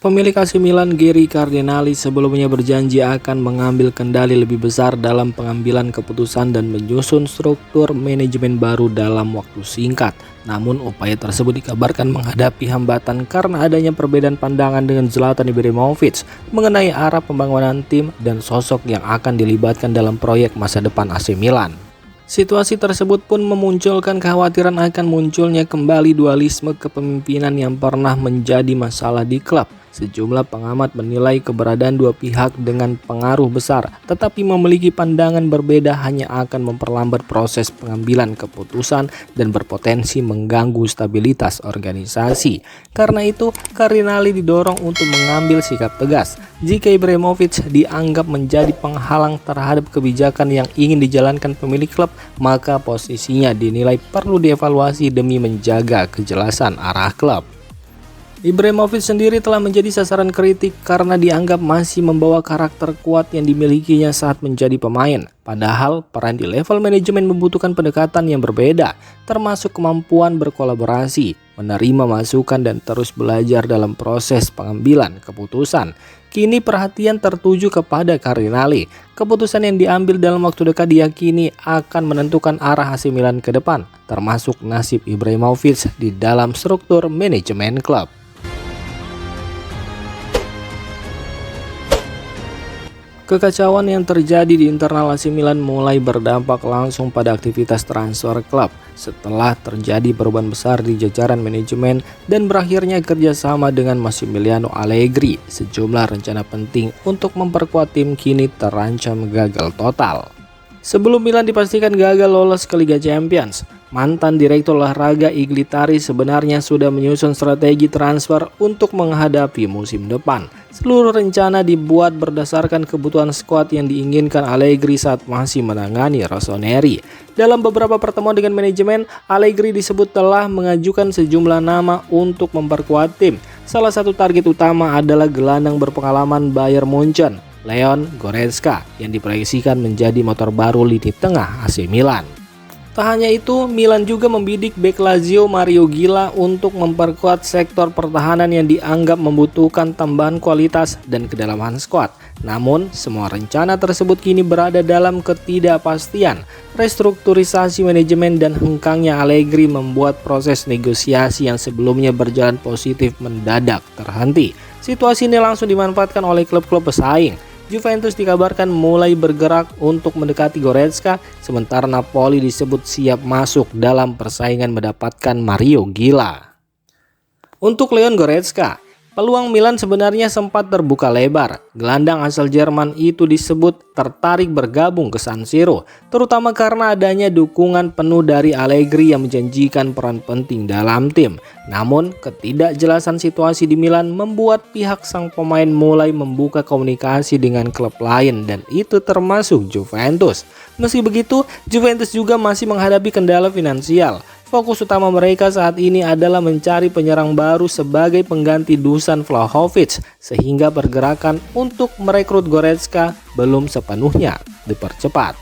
Pemilik AC Milan Gary Cardinali sebelumnya berjanji akan mengambil kendali lebih besar dalam pengambilan keputusan dan menyusun struktur manajemen baru dalam waktu singkat. Namun upaya tersebut dikabarkan menghadapi hambatan karena adanya perbedaan pandangan dengan Zlatan Ibrahimovic mengenai arah pembangunan tim dan sosok yang akan dilibatkan dalam proyek masa depan AC Milan. Situasi tersebut pun memunculkan kekhawatiran akan munculnya kembali dualisme kepemimpinan yang pernah menjadi masalah di klub. Sejumlah pengamat menilai keberadaan dua pihak dengan pengaruh besar, tetapi memiliki pandangan berbeda hanya akan memperlambat proses pengambilan keputusan dan berpotensi mengganggu stabilitas organisasi. Karena itu, Cardinali didorong untuk mengambil sikap tegas. Jika Ibrahimovic dianggap menjadi penghalang terhadap kebijakan yang ingin dijalankan pemilik klub, maka posisinya dinilai perlu dievaluasi demi menjaga kejelasan arah klub. Ibrahimovic sendiri telah menjadi sasaran kritik karena dianggap masih membawa karakter kuat yang dimilikinya saat menjadi pemain. Padahal peran di level manajemen membutuhkan pendekatan yang berbeda, termasuk kemampuan berkolaborasi, menerima masukan dan terus belajar dalam proses pengambilan keputusan. Kini perhatian tertuju kepada Cardinali. Keputusan yang diambil dalam waktu dekat diyakini akan menentukan arah AC Milan ke depan, termasuk nasib Ibrahimovic di dalam struktur manajemen klub. Kekacauan yang terjadi di internal AC Milan mulai berdampak langsung pada aktivitas transfer klub setelah terjadi perubahan besar di jajaran manajemen dan berakhirnya kerjasama dengan Massimiliano Allegri. Sejumlah rencana penting untuk memperkuat tim kini terancam gagal total. Sebelum Milan dipastikan gagal lolos ke Liga Champions, mantan direktur olahraga Iglitari sebenarnya sudah menyusun strategi transfer untuk menghadapi musim depan. Seluruh rencana dibuat berdasarkan kebutuhan skuad yang diinginkan Allegri saat masih menangani Rossoneri. Dalam beberapa pertemuan dengan manajemen, Allegri disebut telah mengajukan sejumlah nama untuk memperkuat tim. Salah satu target utama adalah gelandang berpengalaman Bayern Munchen, Leon Goretzka, yang diproyeksikan menjadi motor baru lini tengah AC Milan. Tak hanya itu, Milan juga membidik bek Lazio Mario Gila untuk memperkuat sektor pertahanan yang dianggap membutuhkan tambahan kualitas dan kedalaman skuad. Namun, semua rencana tersebut kini berada dalam ketidakpastian. Restrukturisasi manajemen dan hengkangnya Allegri membuat proses negosiasi yang sebelumnya berjalan positif mendadak terhenti. Situasi ini langsung dimanfaatkan oleh klub-klub pesaing. Juventus dikabarkan mulai bergerak untuk mendekati Goretzka, sementara Napoli disebut siap masuk dalam persaingan mendapatkan Mario Gila. Untuk Leon Goretzka, peluang Milan sebenarnya sempat terbuka lebar. Gelandang asal Jerman itu disebut tertarik bergabung ke San Siro, terutama karena adanya dukungan penuh dari Allegri yang menjanjikan peran penting dalam tim. Namun, ketidakjelasan situasi di Milan membuat pihak sang pemain mulai membuka komunikasi dengan klub lain dan itu termasuk Juventus. Meski begitu, Juventus juga masih menghadapi kendala finansial. Fokus utama mereka saat ini adalah mencari penyerang baru sebagai pengganti Dusan Vlahovic, sehingga pergerakan untuk merekrut Goretzka belum sepenuhnya dipercepat.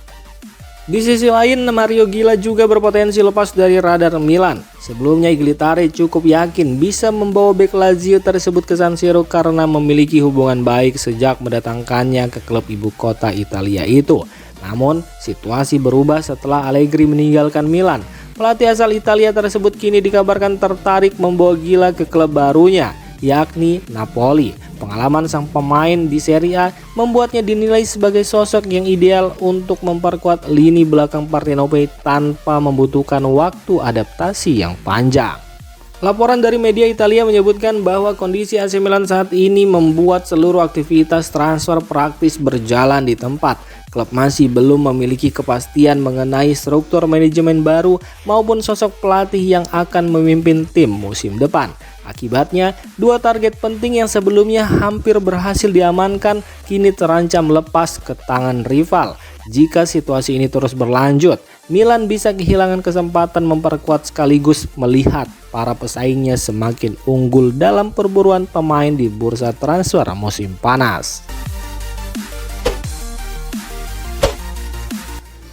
Di sisi lain, Mario Gila juga berpotensi lepas dari radar Milan. Sebelumnya Iglitari cukup yakin bisa membawa bek Lazio tersebut ke San Siro karena memiliki hubungan baik sejak mendatangkannya ke klub ibu kota Italia itu. Namun, situasi berubah setelah Allegri meninggalkan Milan. Pelatih asal Italia tersebut kini dikabarkan tertarik membawa Gila ke klub barunya, yakni Napoli. Pengalaman sang pemain di Serie A membuatnya dinilai sebagai sosok yang ideal untuk memperkuat lini belakang Partenope tanpa membutuhkan waktu adaptasi yang panjang. Laporan dari media Italia menyebutkan bahwa kondisi AC Milan saat ini membuat seluruh aktivitas transfer praktis berjalan di tempat. Klub masih belum memiliki kepastian mengenai struktur manajemen baru maupun sosok pelatih yang akan memimpin tim musim depan. Akibatnya, dua target penting yang sebelumnya hampir berhasil diamankan kini terancam lepas ke tangan rival. Jika situasi ini terus berlanjut, Milan bisa kehilangan kesempatan memperkuat sekaligus melihat para pesaingnya semakin unggul dalam perburuan pemain di bursa transfer musim panas.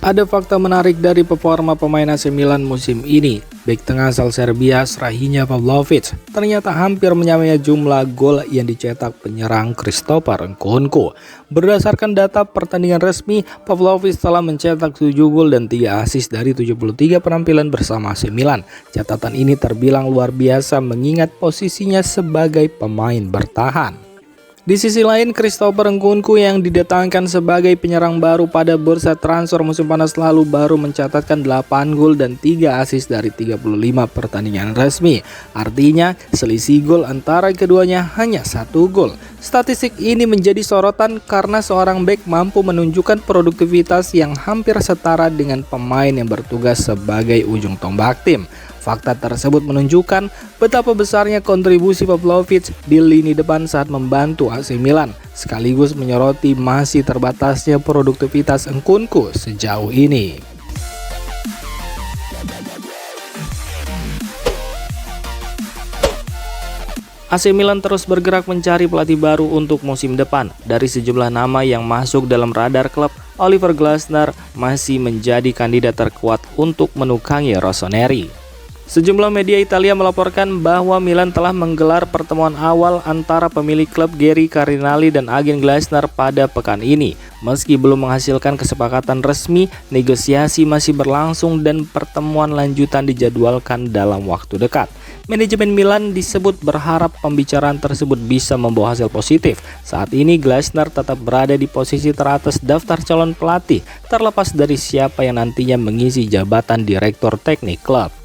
Ada fakta menarik dari performa pemain AC Milan musim ini. Bek tengah asal Serbia Strahinja Pavlovic ternyata hampir menyamai jumlah gol yang dicetak penyerang Christopher Nkunku. Berdasarkan data pertandingan resmi, Pavlovic telah mencetak 7 gol dan 3 assist dari 73 penampilan bersama AC Milan. Catatan ini terbilang luar biasa mengingat posisinya sebagai pemain bertahan. Di sisi lain, Christopher Nkunku yang didatangkan sebagai penyerang baru pada bursa transfer musim panas lalu baru mencatatkan 8 gol dan 3 assist dari 35 pertandingan resmi. Artinya, selisih gol antara keduanya hanya 1 gol. Statistik ini menjadi sorotan karena seorang bek mampu menunjukkan produktivitas yang hampir setara dengan pemain yang bertugas sebagai ujung tombak tim. Fakta tersebut menunjukkan betapa besarnya kontribusi Pavlovic di lini depan saat membantu AC Milan, sekaligus menyoroti masih terbatasnya produktivitas Nkunku sejauh ini. AC Milan terus bergerak mencari pelatih baru untuk musim depan. Dari sejumlah nama yang masuk dalam radar klub, Oliver Glasner masih menjadi kandidat terkuat untuk menukangi Rossoneri. Sejumlah media Italia melaporkan bahwa Milan telah menggelar pertemuan awal antara pemilik klub Geri Cardinali dan agen Glasner pada pekan ini. Meski belum menghasilkan kesepakatan resmi, negosiasi masih berlangsung dan pertemuan lanjutan dijadwalkan dalam waktu dekat. Manajemen Milan disebut berharap pembicaraan tersebut bisa membawa hasil positif. Saat ini Glasner tetap berada di posisi teratas daftar calon pelatih, terlepas dari siapa yang nantinya mengisi jabatan direktur teknik klub.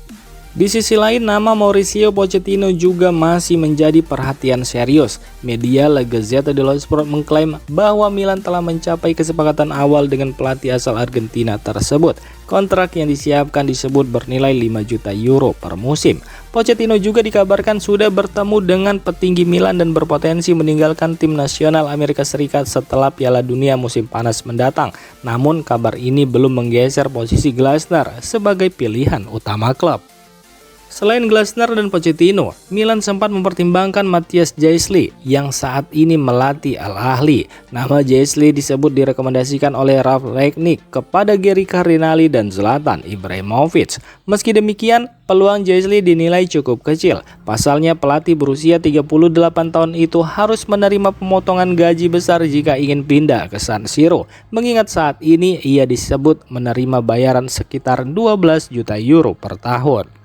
Di sisi lain, nama Mauricio Pochettino juga masih menjadi perhatian serius. Media La Gazzetta dello Sport mengklaim bahwa Milan telah mencapai kesepakatan awal dengan pelatih asal Argentina tersebut. Kontrak yang disiapkan disebut bernilai 5 juta euro per musim. Pochettino juga dikabarkan sudah bertemu dengan petinggi Milan dan berpotensi meninggalkan tim nasional Amerika Serikat setelah Piala Dunia musim panas mendatang. Namun kabar ini belum menggeser posisi Glasner sebagai pilihan utama klub. Selain Glasner dan Pochettino, Milan sempat mempertimbangkan Matthias Jaisley yang saat ini melatih Al-Ahli. Nama Jaisley disebut direkomendasikan oleh Ralf Rangnick kepada Geri Cardinali dan Zlatan Ibrahimovic. Meski demikian, peluang Jaisley dinilai cukup kecil. Pasalnya pelatih berusia 38 tahun itu harus menerima pemotongan gaji besar jika ingin pindah ke San Siro. Mengingat saat ini ia disebut menerima bayaran sekitar 12 juta euro per tahun.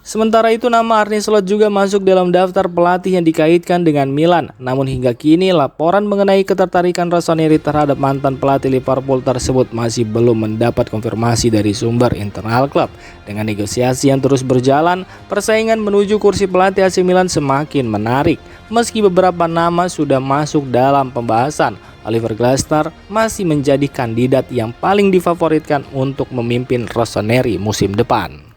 Sementara itu, nama Arne Slot juga masuk dalam daftar pelatih yang dikaitkan dengan Milan. Namun hingga kini laporan mengenai ketertarikan Rossoneri terhadap mantan pelatih Liverpool tersebut masih belum mendapat konfirmasi dari sumber internal klub. Dengan negosiasi yang terus berjalan, persaingan menuju kursi pelatih AC Milan semakin menarik. Meski beberapa nama sudah masuk dalam pembahasan, Oliver Glasner masih menjadi kandidat yang paling difavoritkan untuk memimpin Rossoneri musim depan.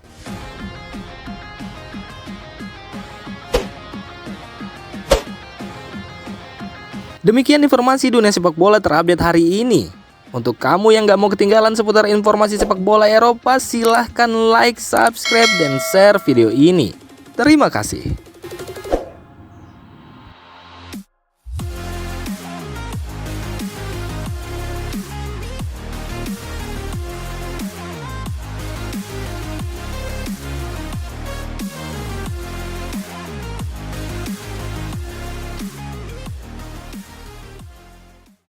Demikian informasi dunia sepak bola terupdate hari ini. Untuk kamu yang gak mau ketinggalan seputar informasi sepak bola Eropa, silahkan like, subscribe, dan share video ini. Terima kasih.